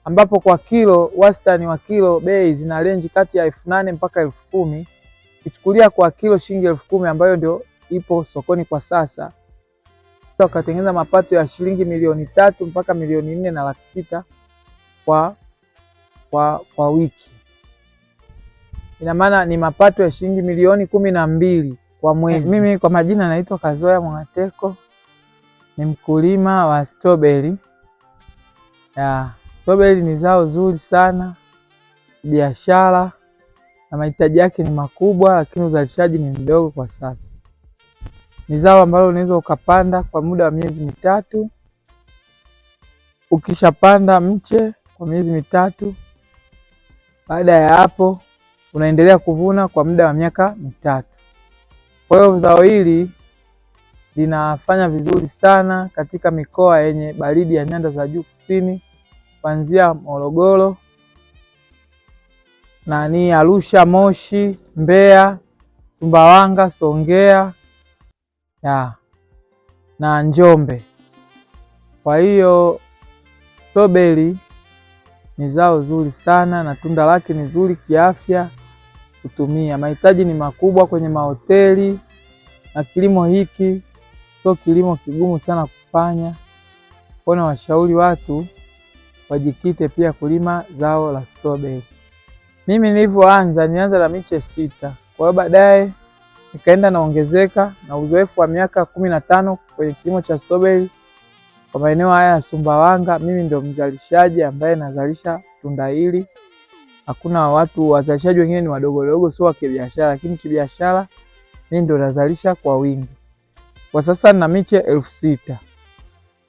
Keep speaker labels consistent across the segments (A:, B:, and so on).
A: ambapo kwa kilo, wastani wa kilo bei zina range kati ya 8,000 mpaka 10,000. Kichukulia kwa kilo shilingi 10,000 ambayo ndio ipo sokoni kwa sasa, ukatengeneza mapato ya shilingi 3 mpaka 4,600,000 kwa wiki. Ina maana ni mapato ya shilingi 12,000,000 kwa mwezi. Mimi kwa majina naitwa Kazoya Mwangateko, ni mkulima wa strawberry. Strawberry ni zao zuri sana biashara na mahitaji yake ni makubwa, lakini uzalishaji ni mdogo kwa sasa. Ni zao ambalo unaweza ukapanda kwa muda wa miezi mitatu. Ukishapanda mche kwa miezi mitatu, baada ya hapo unaendelea kuvuna kwa muda wa miaka mitatu. Kwa hiyo zao hili linafanya vizuri sana katika mikoa yenye baridi ya nyanda za juu kusini, kuanzia Morogoro, Arusha, Moshi, Mbeya, Sumbawanga, Songea na Njombe. Kwa hiyo strawberry ni zao zuri sana na tunda lake ni zuri kiafya kutumia. Mahitaji ni makubwa kwenye mahoteli, na kilimo hiki sio kilimo kigumu sana kufanya. Kwa hiyo washauri watu wajikite pia kulima zao la strawberry. Mimi nilianza na miche 6. Kwa hiyo baadaye nikaenda naongezeka na uzoefu wa miaka 15 kwenye kilimo cha strawberry kwa maeneo haya ya Sumbawanga. Mimi ndio mzalishaji ambaye nazalisha tunda hili. Hakuna watu wazalishaji wengine, ni wadogo sio wa kibiashara, lakini kibiashara mimi ndio nazalisha kwa wingi. Kwa sasa nina miche 6,000.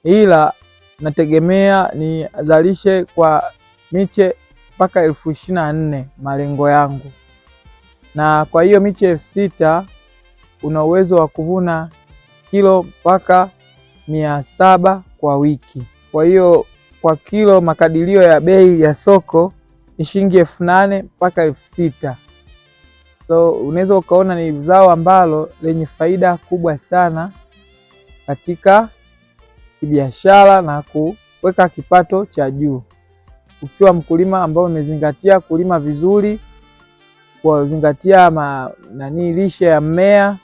A: Ila nategemea nizalishe kwa miche mpaka 24,000 malengo yangu. Na kwa hiyo miche 6,000 una uwezo wa kuvuna kilo mpaka 700 kwa wiki. Kwa hiyo kwa kilo makadirio ya bei ya soko ni shilingi 8,000 mpaka 6,000. So unaweza ukaona ni zao ambalo lenye faida kubwa sana katika kibiashara na kuweka kipato cha juu. Ukiwa mkulima ambao umezingatia kulima vizuri, kuzingatia lishe ya mmea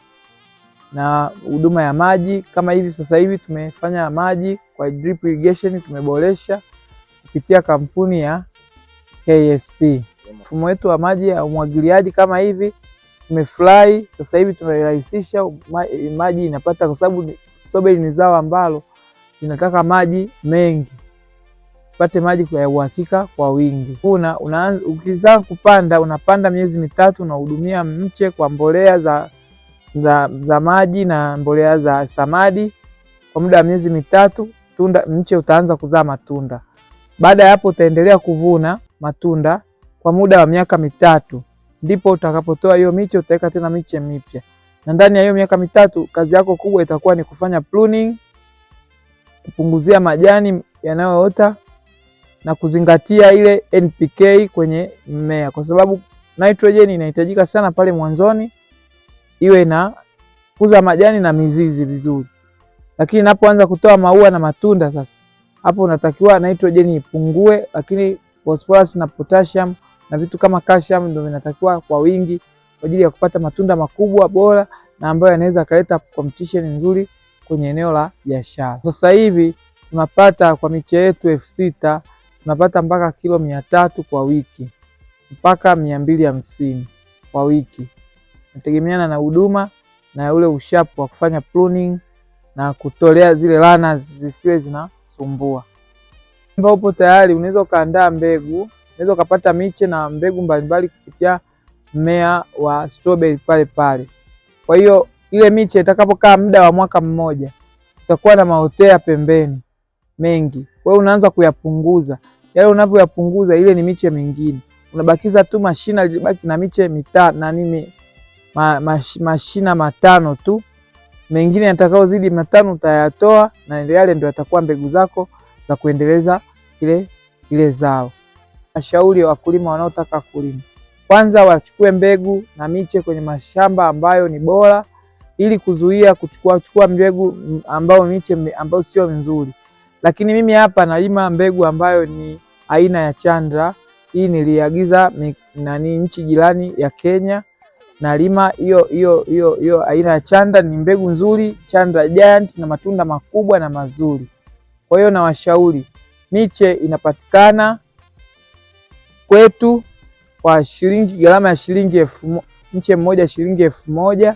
A: na huduma ya maji. Kama hivi sasa hivi tumefanya maji kwa drip irrigation, tumeboresha kupitia kampuni ya KSP. Mfumo wetu wa maji ya umwagiliaji kama hivi tumefurahi. Sasa hivi tumerahisisha maji inapata, kwa sababu strawberry ni zao ambalo linataka maji mengi, upate maji kwa uhakika kwa wingi. Ukizaa kupanda, unapanda miezi mitatu, unahudumia mche kwa mbolea za maji na mbolea za samadi. Kwa muda wa miezi mitatu mche utaanza kuzaa matunda. Baada ya hapo utaendelea kuvuna matunda kwa muda wa miaka mitatu. Ndipo utakapotoa hiyo miche, utaweka tena miche mipya. Na ndani ya hiyo miaka mitatu kazi yako kubwa itakuwa ni kufanya pruning, kupunguzia majani yanayoota na kuzingatia ile NPK kwenye mmea, kwa sababu nitrogen inahitajika sana pale mwanzoni iwe na kuza majani na mizizi vizuri. Lakini inapoanza kutoa maua na matunda, sasa hapo unatakiwa nitrogen ipungue, lakini phosphorus na potassium na vitu kama calcium ndio vinatakiwa kwa wingi kwa ajili ya kupata matunda makubwa bora na ambayo yanaweza kuleta competition nzuri kwenye eneo la biashara. Sasa hivi tunapata kwa miche yetu 6,000 tunapata mpaka kilo 300 kwa wiki mpaka 250 kwa wiki. Nategemeana na huduma na ule ushapu wa kufanya pruning na kutolea zile runners zisiwe zinasumbua. Kama upo tayari, unaweza ukaandaa mbegu, unaweza ukapata miche na mbegu mbalimbali kupitia mmea wa strawberry pale. Kwa hiyo ile miche itakapokaa muda wa mwaka mmoja, utakuwa na maotea pembeni mengi. Kwa hiyo unaanza kuyapunguza. Yale unavyoyapunguza, ile ni miche mingine. Unabakiza tu mashina, libaki na miche mashina 5 tu. Mengine yatakao zidi 5 utayatoa, na yale ndio yatakuwa mbegu zako za kuendeleza ile zao. Nashauri wakulima wanaotaka kulima, kwanza wachukue mbegu na miche kwenye mashamba ambayo ni bora, ili kuzuia kuchukua mbegu ambayo miche ambayo sio nzuri. Lakini mimi hapa nalima mbegu ambayo ni aina ya Chandra. Hii niliagiza nchi jirani ya Kenya. Nalima hiyo aina ya Chandra, ni mbegu nzuri, Chandra Giant, na matunda makubwa na mazuri. Kwa hiyo nawashauri, miche inapatikana kwetu kwa gharama ya mche mmoja shilingi 1000.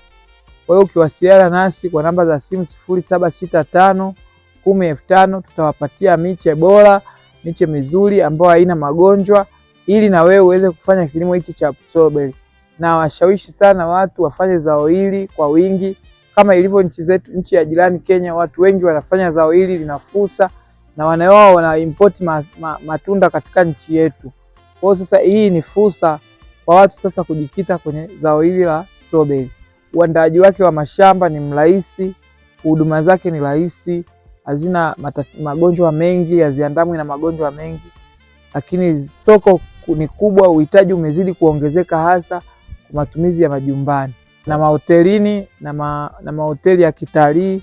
A: Kwa hiyo ukiwasiliana nasi kwa namba za simu 0765105000 tutawapatia miche bora, miche mizuri ambayo haina magonjwa, ili na wewe uweze kufanya kilimo hiki cha strawberry. Na washawishi sana watu wafanye zao hili kwa wingi, kama ilivyo nchi zetu, nchi ya jirani Kenya, watu wengi wanafanya zao hili, lina fursa na wao wana import matunda katika nchi yetu. Kwa hiyo sasa hii ni fursa kwa watu sasa kujikita kwenye zao hili la strawberry. Uandaaji wake wa mashamba ni mrahisi, huduma zake ni rahisi, hazina magonjwa mengi, haziandamwi na magonjwa mengi, lakini soko ni kubwa, uhitaji umezidi kuongezeka, hasa kwa matumizi ya majumbani na mahotelini na mahoteli ya kitalii.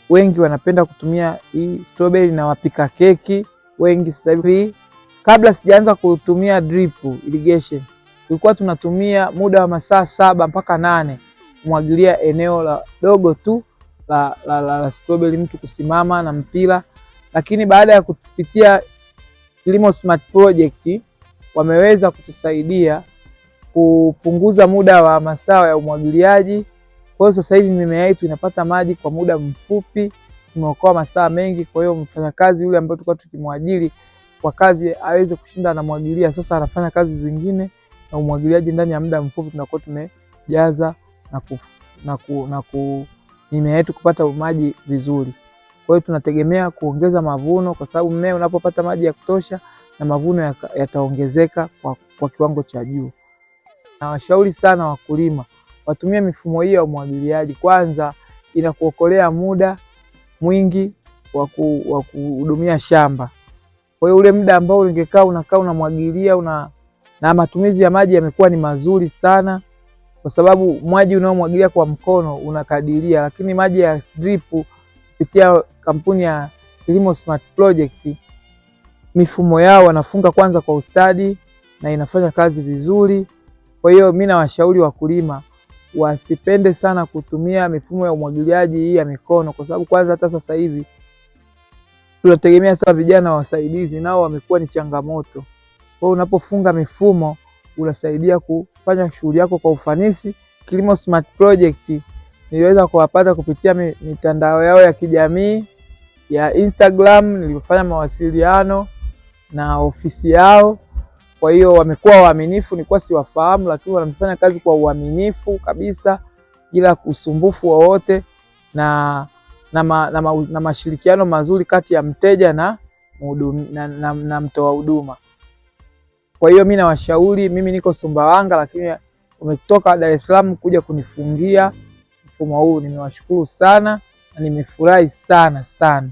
A: Wengi wanapenda kutumia hii strawberry, na wapika keki wengi sasa hivi. Kabla sijaanza kutumia drip irrigation, tulikuwa tunatumia muda wa masaa 7 mpaka 8 kumwagilia eneo la dogo tu la strawberry, mtu kusimama na mpira. Lakini baada ya kupitia Kilimo Smart Project, wameweza kutusaidia kupunguza muda wa masaa ya umwagiliaji. Kwa hiyo sasa hivi mimea yetu inapata maji kwa muda mfupi, tumeokoa masaa mengi. Kwa hiyo mfanyakazi yule ambaye tulikuwa tukimwajiri kwa kazi aweze kushinda anamwagilia, sasa anafanya kazi zingine na umwagiliaji ndani ya muda mfupi, tunakuwa tumejaza na mimea yetu kupata maji vizuri. Kwa hiyo tunategemea kuongeza mavuno, kwa sababu mmea unapopata maji ya kutosha na mavuno yataongezeka kwa kiwango cha juu. Na washauri sana wakulima watumie mifumo hii ya umwagiliaji. Kwanza, inakuokolea muda mwingi wa kuhudumia shamba. Kwa hiyo ule muda ambao ungekaa unamwagilia na matumizi ya maji yamekuwa ni mazuri sana, kwa sababu maji unaomwagilia kwa mkono unakadiria, lakini maji ya drip kupitia kampuni ya Kilimo Smart Project, mifumo yao wanafunga kwanza kwa ustadi na inafanya kazi vizuri. Kwa hiyo mimi nawashauri wakulima wasipende sana kutumia mifumo ya umwagiliaji hii ya mikono, kwa sababu kwanza hata sasa hivi tunategemea sasa vijana wasaidizi, nao wamekuwa ni changamoto. Kwa hiyo unapofunga mifumo unasaidia kufanya shughuli yako kwa ufanisi. Kilimo Smart Project niliweza kuwapata kupitia mitandao yao ya kijamii ya Instagram, nilifanya mawasiliano na ofisi yao. Kwa hiyo wamekuwa waaminifu, nilikuwa siwafahamu, lakini wanafanya kazi kwa uaminifu kabisa bila usumbufu wowote, na mashirikiano mazuri kati ya mteja na mtoa huduma. Kwa hiyo mimi nawashauri, mimi niko Sumbawanga lakini umetoka Dar es Salaam kuja kunifungia mfumo huu. Nimewashukuru sana na nimefurahi sana sana.